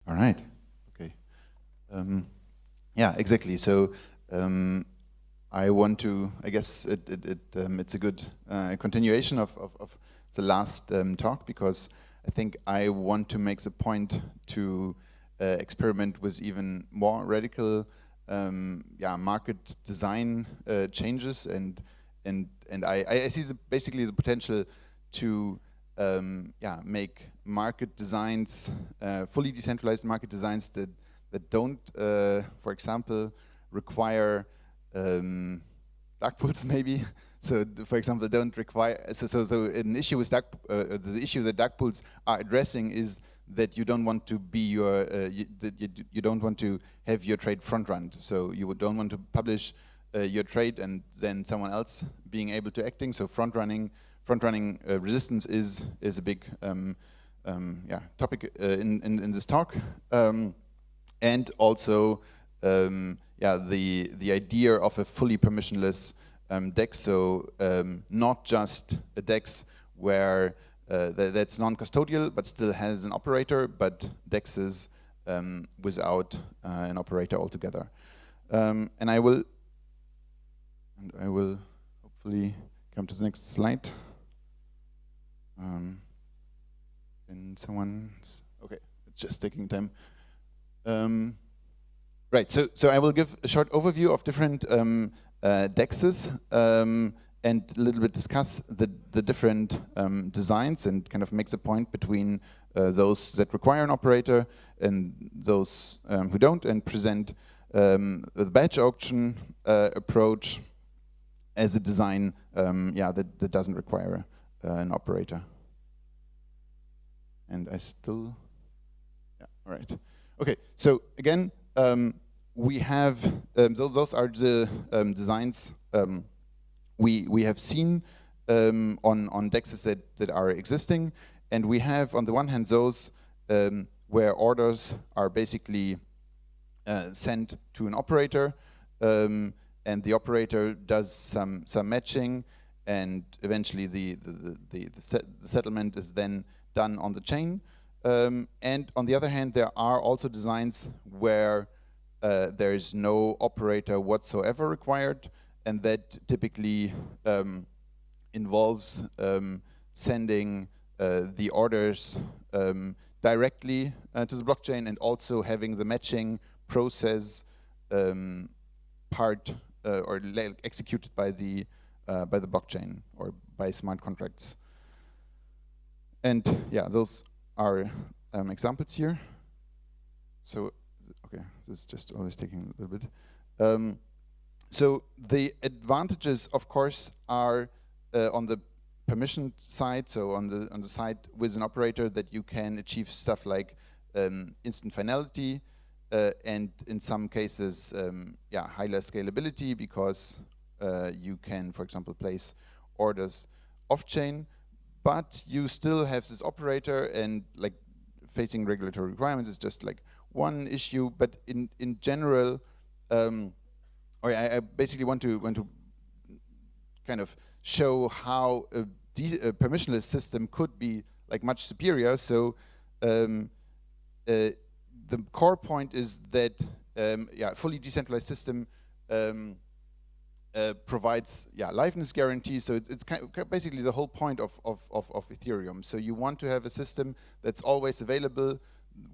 All right. Okay. Yeah, exactly. So I want to. I guess it's a good continuation of the last talk, because I think I want to make the point to experiment with even more radical market design changes, and I see basically the potential to make market designs, fully decentralized market designs that don't, for example, require dark pools maybe. So, for example, don't require. So an issue with the issue that dark pools are addressing is that you don't want to be you don't want to have your trade front run. So you don't want to publish your trade and then someone else being able to acting. So front running resistance is a big topic in this talk, and also the idea of a fully permissionless DEX. So not just a DEX where that's non-custodial but still has an operator, but DEXs without an operator altogether. And I will hopefully come to the next slide. And someone's okay, it's just taking time. Right, so I will give a short overview of different DEXs and a little bit discuss the different designs and kind of make the point between those that require an operator and those who don't, and present the batch auction approach as a design that doesn't require an operator. And I still, all right. Okay, so again, we have, those are the designs we have seen on DEXs that are existing. And we have, on the one hand, those where orders are basically sent to an operator, and the operator does some matching, and eventually the settlement is then done on the chain. And on the other hand, there are also designs where there is no operator whatsoever required, and that typically involves sending the orders directly to the blockchain, and also having the matching process part or executed by the blockchain or by smart contracts. And yeah, those are examples here. So, okay, this is just always taking a little bit. So the advantages, of course, are on the permission side. So on the side with an operator, that you can achieve stuff like instant finality, and in some cases, higher scalability, because you can, for example, place orders off-chain. But you still have this operator, and like facing regulatory requirements is just like one issue. But in general, I basically want to kind of show how a permissionless system could be like much superior. So the core point is that fully decentralized system provides liveness guarantee. So it's basically the whole point of Ethereum. So you want to have a system that's always available,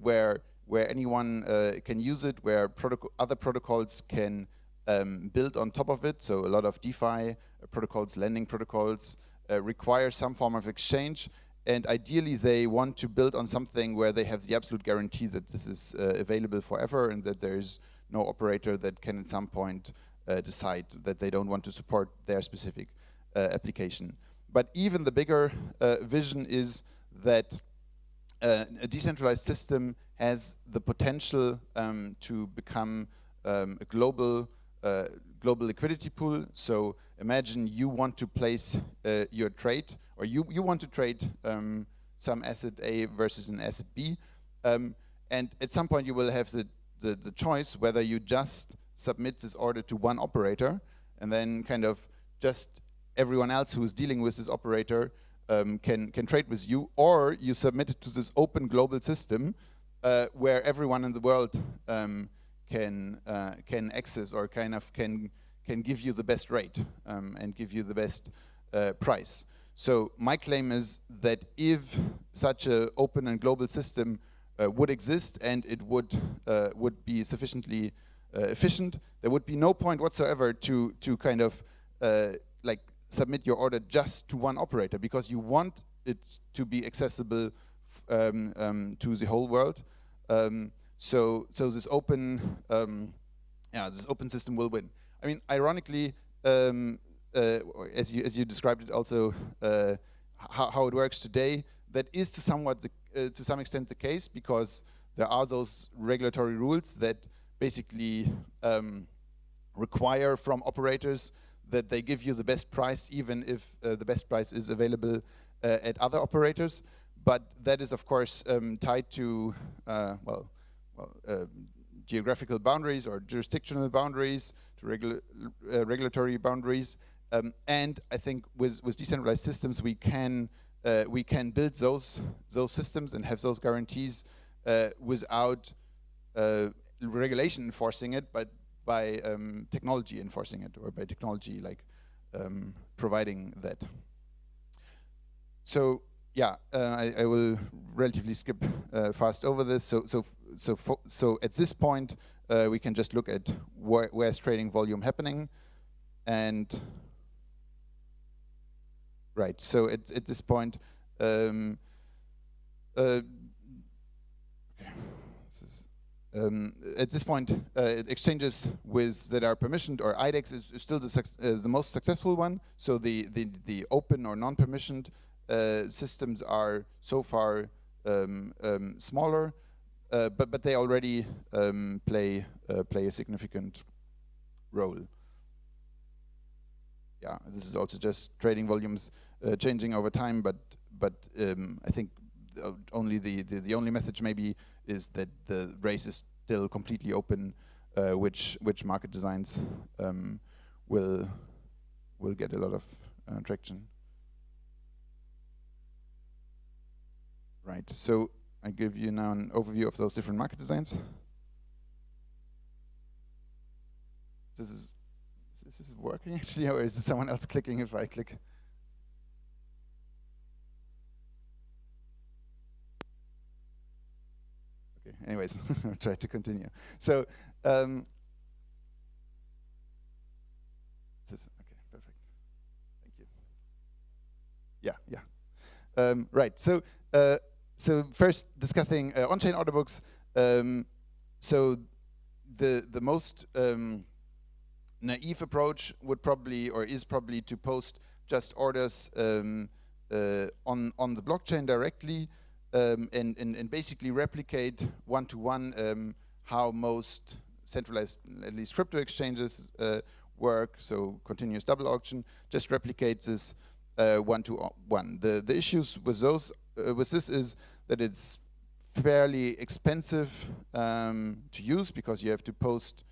where anyone can use it, where other protocols can build on top of it. So a lot of DeFi protocols, lending protocols require some form of exchange, and ideally they want to build on something where they have the absolute guarantee that this is available forever, and that there is no operator that can at some point decide that they don't want to support their specific application. But even the bigger vision is that a decentralized system has the potential to become a global liquidity pool. So imagine you want to place your trade, or you want to trade some asset A versus an asset B, and at some point you will have the choice whether you just submit this order to one operator, and then kind of just everyone else who is dealing with this operator can trade with you, or you submit it to this open global system where everyone in the world can access or kind of can give you the best rate and give you the best price. So my claim is that if such an open and global system would exist and it would be sufficiently efficient, there would be no point whatsoever to kind of like submit your order just to one operator, because you want it to be accessible to the whole world. So this open this open system will win. I mean, ironically, as you described it, also how it works today, that is to some extent the case, because there are those regulatory rules that basically require from operators that they give you the best price, even if the best price is available at other operators. But that is, of course, tied to geographical boundaries or jurisdictional boundaries, to regulatory boundaries. And I think with decentralized systems, we can build those systems and have those guarantees without regulation enforcing it, but by technology enforcing it, or by technology like providing that. So yeah, I will relatively skip fast over this. So at this point, we can just look at where's trading volume happening, and right. So at this point, okay. At this point, exchanges that are permissioned, or IDEX is still the most successful one. So the open or non-permissioned systems are so far smaller, but they already play a significant role. Yeah, this is also just trading volumes changing over time, but I think only the only message maybe is that the race is still completely open, which market designs will get a lot of traction. Right, so I give you now an overview of those different market designs. Is this working actually, or is it someone else clicking if I click? Okay, anyways, I'll try to continue. So, okay, perfect. Thank you. Yeah. Right, so first discussing on-chain order books. So the most naive approach would probably, or is probably, to post just orders on the blockchain directly, and basically replicate one-to-one how most centralized, at least crypto exchanges work. So continuous double auction just replicates this one-to-one. The issues with this is that it's fairly expensive to use, because you have to post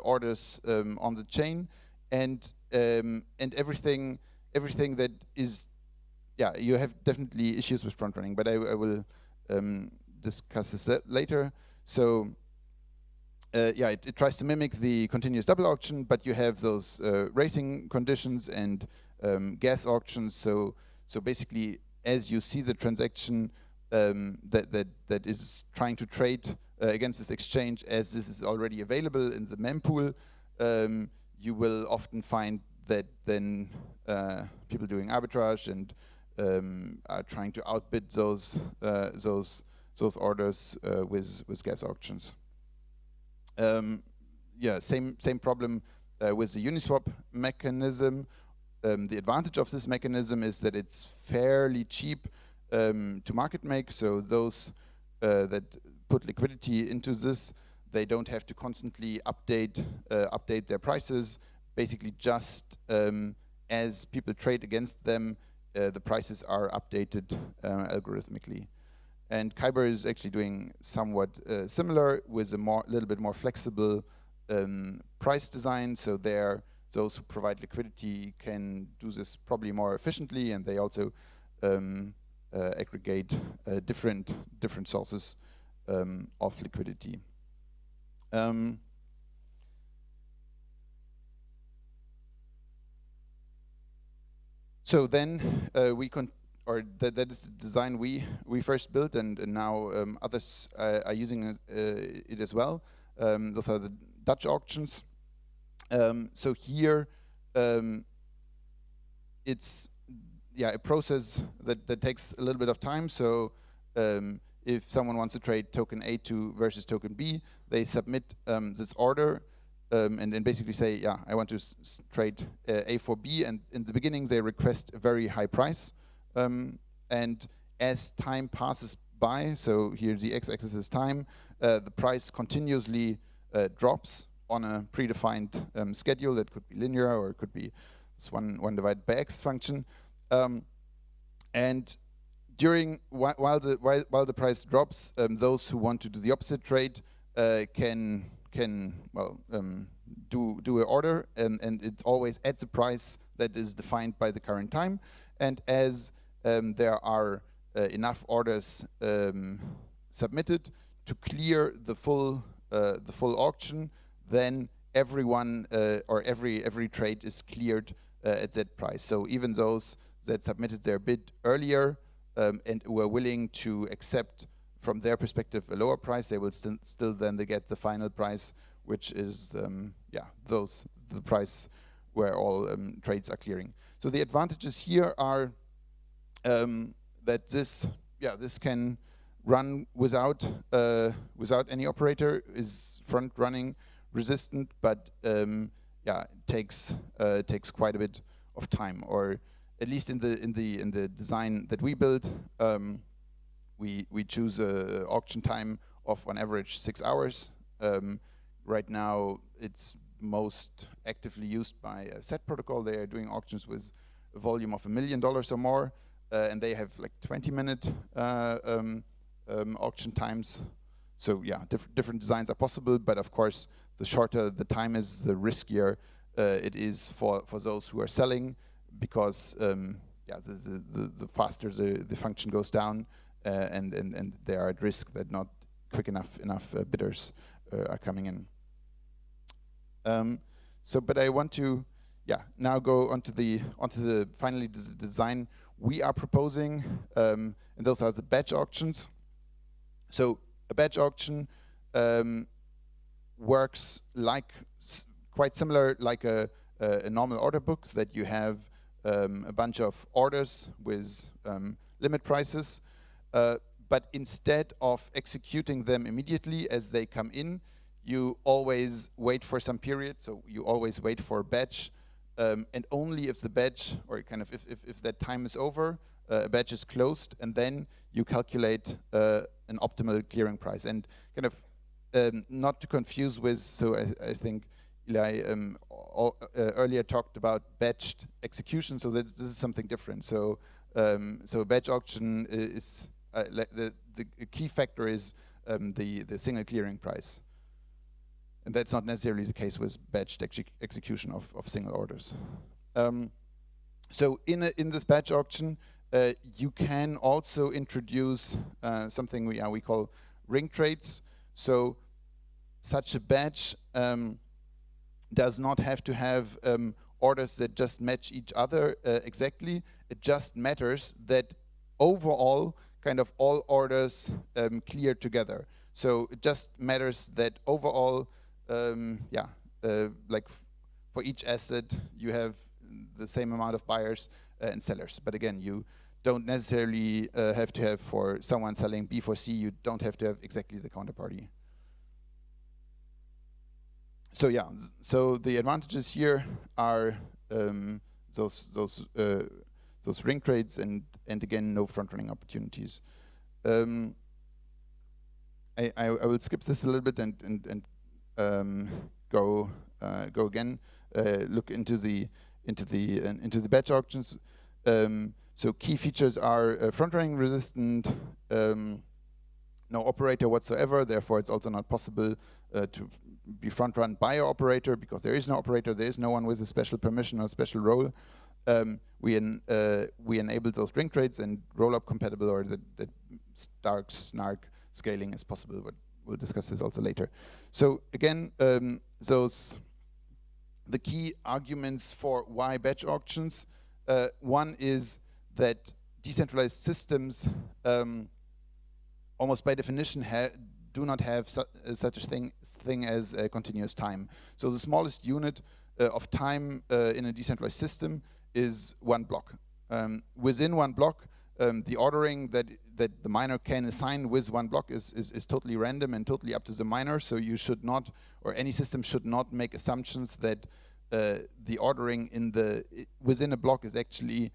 orders on the chain, and everything that is, yeah, you have definitely issues with front running, but I will discuss this later. So yeah, it tries to mimic the continuous double auction, but you have those racing conditions and gas auctions. So basically, as you see the transaction that is trying to trade against this exchange, as this is already available in the mempool, you will often find that then people doing arbitrage and are trying to outbid those orders with gas auctions. Yeah, same problem with the Uniswap mechanism. The advantage of this mechanism is that it's fairly cheap to market make. So those that put liquidity into this, they don't have to constantly update their prices. Basically, just as people trade against them, the prices are updated algorithmically. And Kyber is actually doing somewhat similar, with a little bit more flexible price design. So those who provide liquidity can do this probably more efficiently, and they also aggregate different sources of liquidity. So then that is the design we first built, and now others are using it as well. Those are the Dutch auctions. So here it's a process that takes a little bit of time. So if someone wants to trade token A versus token B, they submit this order. And then basically say, yeah, I want to trade A for B, and in the beginning they request a very high price, and as time passes by, so here the x-axis is time, the price continuously drops on a predefined schedule. That could be linear, or it could be this one divided by x function, and while the price drops, those who want to do the opposite trade can do an order, and it's always at the price that is defined by the current time. And as there are enough orders submitted to clear the full auction, then everyone or every trade is cleared at that price. So even those that submitted their bid earlier and were willing to accept from their perspective a lower price, they will still then they get the final price, which is the price where all trades are clearing. So the advantages here are that this can run without any operator, is front running resistant, but it takes quite a bit of time, or at least in the design that we build. We choose a auction time of on average 6 hours. Right now, it's most actively used by a set protocol. They are doing auctions with a volume of $1 million or more, and they have like 20-minute auction times. So yeah, different designs are possible, but of course, the shorter the time is, the riskier it is for those who are selling, because the faster the function goes down, and they are at risk that not quick enough bidders are coming in. But I want to now go onto the finally the design we are proposing, and those are the batch auctions. So a batch auction works like quite similar like a normal order book, that you have a bunch of orders with limit prices, but instead of executing them immediately as they come in, you always wait for some period. So you always wait for a batch, and only if the batch, or kind of if that time is over, a batch is closed, and then you calculate an optimal clearing price. And kind of not to confuse with, so I think Eli earlier talked about batched execution, so that this is something different. So so a batch auction is the key factor is the single clearing price. And that's not necessarily the case with batched execution of single orders. So in this batch auction, you can also introduce something we call ring trades. So such a batch does not have to have orders that just match each other exactly. It just matters that overall, kind of all orders clear together. So it just matters that overall, like for each asset, you have the same amount of buyers and sellers. But again, you don't necessarily have to have, for someone selling B for C, you don't have to have exactly the counterparty. So yeah, so the advantages here are those ring trades, and again, no front running opportunities. I will skip this a little bit and go again, look into the batch auctions. So key features are front running resistant, no operator whatsoever. Therefore, it's also not possible to be front run by an operator, because there is no operator. There is no one with a special permission or special role. We enable those ring trades and roll-up compatible, or the Stark, Snark scaling is possible, but we'll discuss this also later. So again, the key arguments for why batch auctions. One is that decentralized systems almost by definition do not have such a thing as continuous time. So the smallest unit of time in a decentralized system is one block. Within one block, the ordering that the miner can assign with one block is totally random and totally up to the miner. So you should not, or any system should not make assumptions that the ordering within a block is actually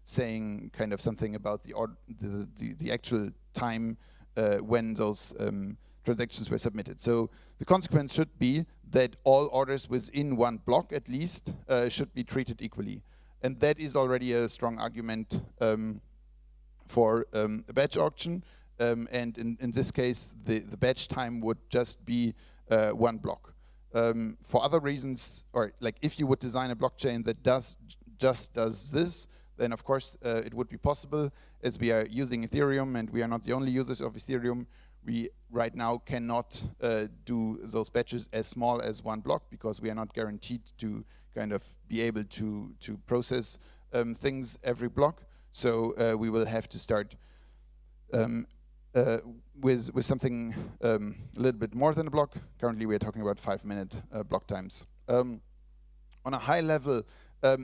saying kind of something about the actual time when those transactions were submitted. So the consequence should be that all orders within one block at least should be treated equally. And that is already a strong argument for a batch auction. And in this case, the batch time would just be one block. For other reasons, or like if you would design a blockchain that just does this, then of course it would be possible. As we are using Ethereum and we are not the only users of Ethereum, we right now cannot do those batches as small as one block because we are not guaranteed to kind of be able to process things every block. So we will have to start with something a little bit more than a block. Currently we are talking about 5-minute block times. On a high level,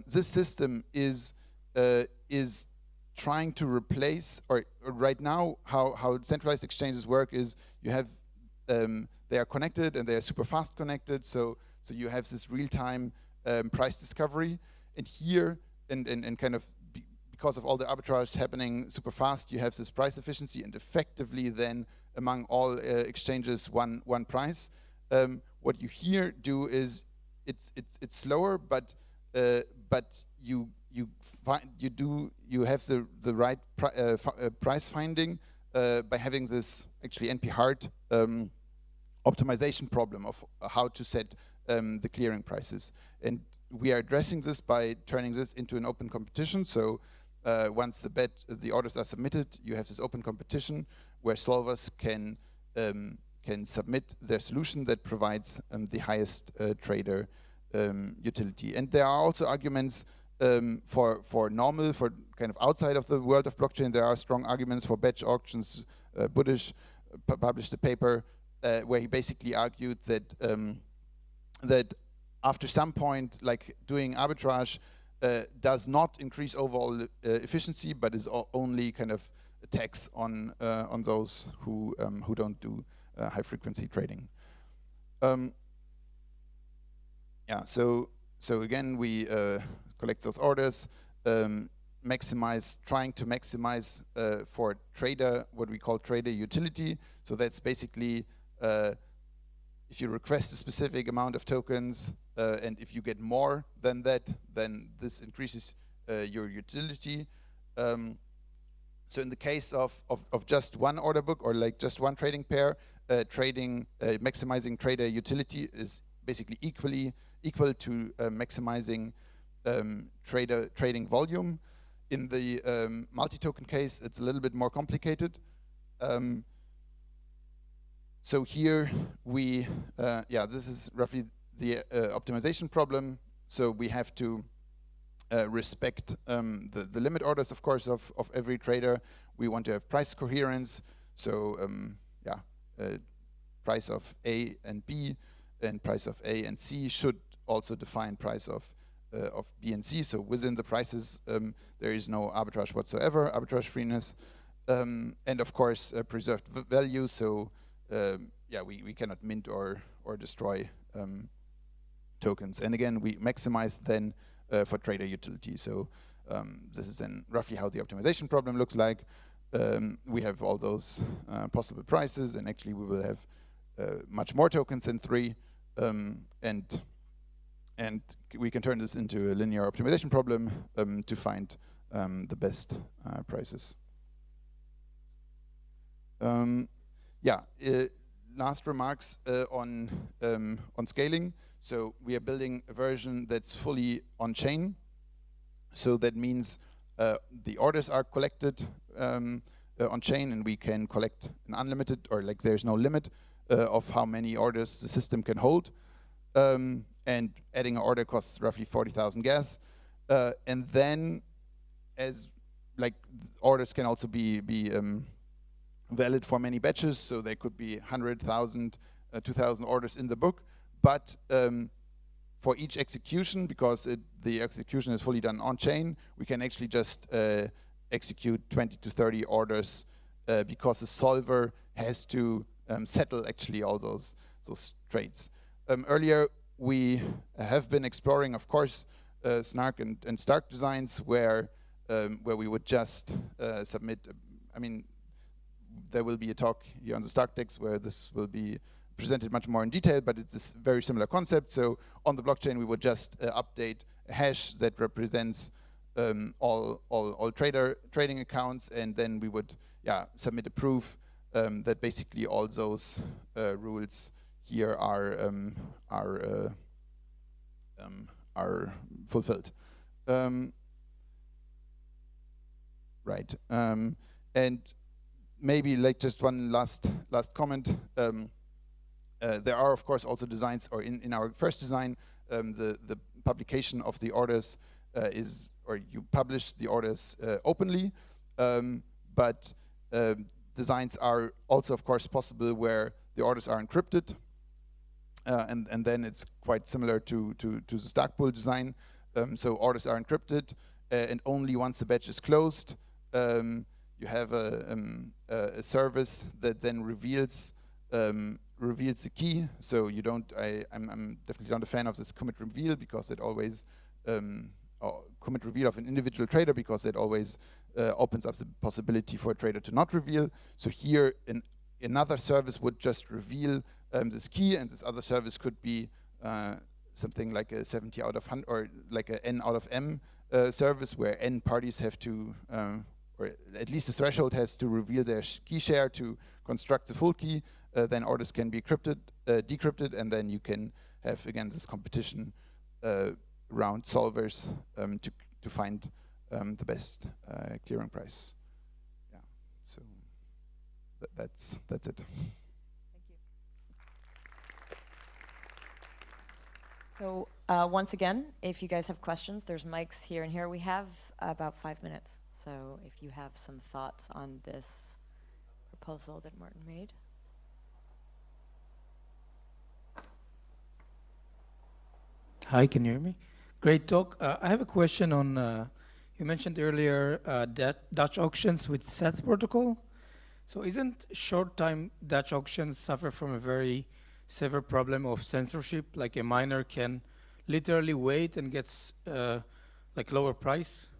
this system is trying to replace, or right now how centralized exchanges work is you have they are connected and they are super fast connected, so you have this real-time price discovery, and here and kind of because of all the arbitrage happening super fast, you have this price efficiency, and effectively then among all exchanges one price. What you here do is it's slower, but you have the right price finding by having this actually NP-hard optimization problem of how to set the clearing prices. And we are addressing this by turning this into an open competition. So once the orders are submitted, you have this open competition where solvers can submit their solution that provides the highest trader utility. And there are also arguments for kind of outside of the world of blockchain. There are strong arguments for batch auctions. Budish published a paper where he basically argued that after some point, like doing arbitrage does not increase overall efficiency, but is only kind of a tax on those who don't do high frequency trading. So again, we collect those orders, trying to maximize for trader what we call trader utility. So that's basically if you request a specific amount of tokens, and if you get more than that, then this increases your utility. So in the case of just one order book or like just one trading pair, maximizing trader utility is basically equal to maximizing trading volume. In the multi-token case, it's a little bit more complicated. So here this is roughly the optimization problem. So we have to respect the limit orders, of course, of every trader. We want to have price coherence. So price of A and B and price of A and C should also define price of B and C. So within the prices, there is no arbitrage whatsoever, arbitrage freeness, and of course preserved value. So we cannot mint or destroy tokens. And again, we maximize then for trader utility. So this is then roughly how the optimization problem looks like. We have all those possible prices, and actually we will have much more tokens than 3, and we can turn this into a linear optimization problem to find the best prices. Last remarks on scaling. So we are building a version that's fully on-chain. So that means the orders are collected on chain, and we can collect an unlimited, or like there's no limit of how many orders the system can hold. And adding an order costs roughly 40,000 gas. And then, as like orders can also be valid for many batches, so there could be 100,000, 2,000 orders in the book, but for each execution, because the execution is fully done on chain, we can actually just execute 20 to 30 orders because the solver has to settle actually all those trades. Earlier, we have been exploring, of course, Snark and Stark designs where we would just submit. I mean, there will be a talk here on the Stark decks where this will be presented much more in detail, but it's a very similar concept. So on the blockchain, we would just update a hash that represents all trading accounts, and then we would submit a proof that basically all those rules here are fulfilled. Right, and maybe like just one last comment. There are of course also designs, or in our first design, the publication of the orders is, or you publish the orders openly, but designs are also of course possible where the orders are encrypted, and then it's quite similar to the Stark pool design. So orders are encrypted, and only once the batch is closed, you have a service that then reveals the key. So you don't. I'm definitely not a fan of this commit reveal, because it always or commit reveal of an individual trader, because it always opens up the possibility for a trader to not reveal. So here, another service would just reveal this key, and this other service could be something like a 70 out of 100, or like a n out of m service, where n parties have to, or at least the threshold has to reveal their key share to construct the full key. Then orders can be decrypted, and then you can have again this competition around solvers to find the best clearing price. Yeah, so that's it. Thank you. So once again, if you guys have questions, there's mics here and here. We have about 5 minutes. So if you have some thoughts on this proposal that Martin made. Hi, can you hear me? Great talk. I have a question on, you mentioned earlier Dutch auctions with Seth protocol. So isn't short-time Dutch auctions suffer from a very severe problem of censorship? Like a miner can literally wait and gets like lower price?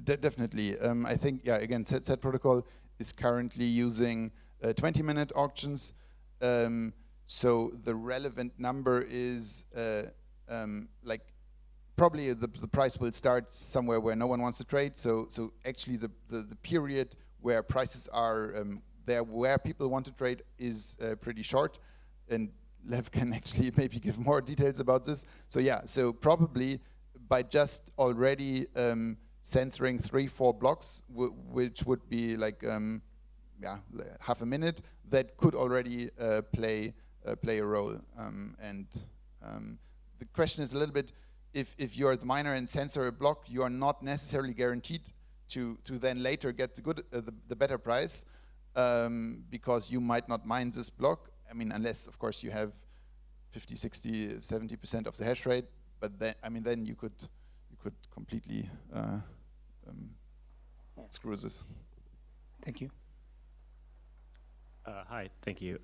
Definitely. I think, yeah, again, Seth protocol is currently using 20-minute auctions. So the relevant number is like probably the price will start somewhere where no one wants to trade. So actually the period where prices are there where people want to trade is pretty short, and Lev can actually maybe give more details about this. So yeah, so probably by just already censoring 3-4 blocks, which would be like half a minute, that could already play a role. The question is a little bit, if you're the miner and censor a block, you are not necessarily guaranteed to then later get the better price, because you might not mine this block. I mean, unless of course you have 50, 60, 70% of the hash rate, but then then you could completely screw this. Thank you. Hi, thank you.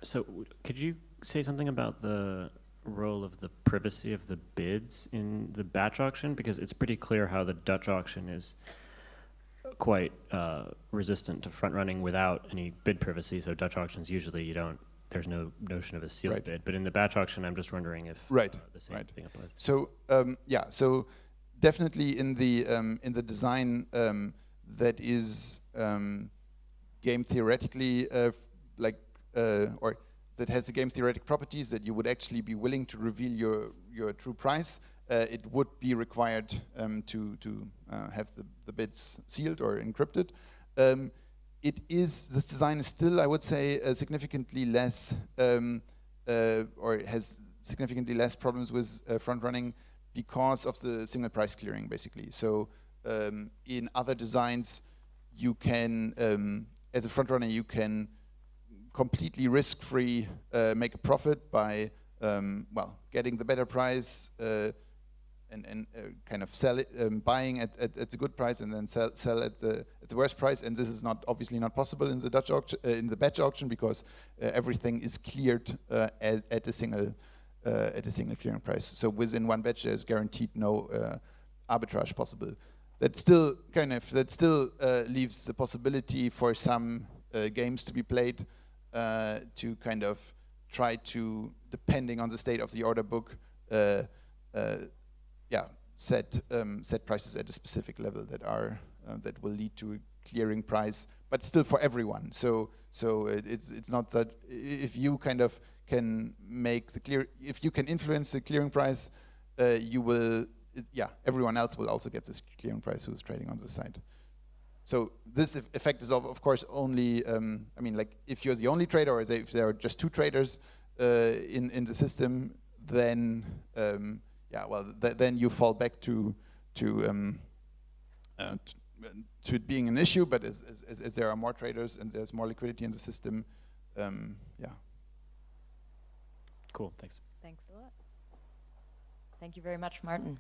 So could you say something about the role of the privacy of the bids in the batch auction? Because it's pretty clear how the Dutch auction is quite resistant to front running without any bid privacy. So Dutch auctions usually there's no notion of a sealed bid. But in the batch auction, I'm just wondering if the same thing applies. So so definitely in the design that is game theoretically or that has the game theoretic properties that you would actually be willing to reveal your true price, it would be required to have the bids sealed or encrypted. This design is still, I would say, significantly less, or has significantly less problems with front running because of the single price clearing, basically. So in other designs, you can, as a front runner, you can completely risk-free make a profit by, well, getting the better price and kind of sell it, buying at the good price and then sell at the worst price. And this is obviously not possible in the Dutch auction, in the batch auction, because everything is cleared at a single clearing price. So within one batch, there's guaranteed no arbitrage possible. That still leaves the possibility for some games to be played to kind of try to, depending on the state of the order book, set prices at a specific level that will lead to a clearing price, but still for everyone. So it's not that if you kind of can make if you can influence the clearing price, you will. Everyone else will also get this clearing price who's trading on the side. So this effect is of course only, I mean, like if you're the only trader, or if there are just two traders in the system, then then you fall back to it being an issue. But as there are more traders and there's more liquidity in the system, Cool. Thanks. Thanks a lot. Thank you very much, Martin.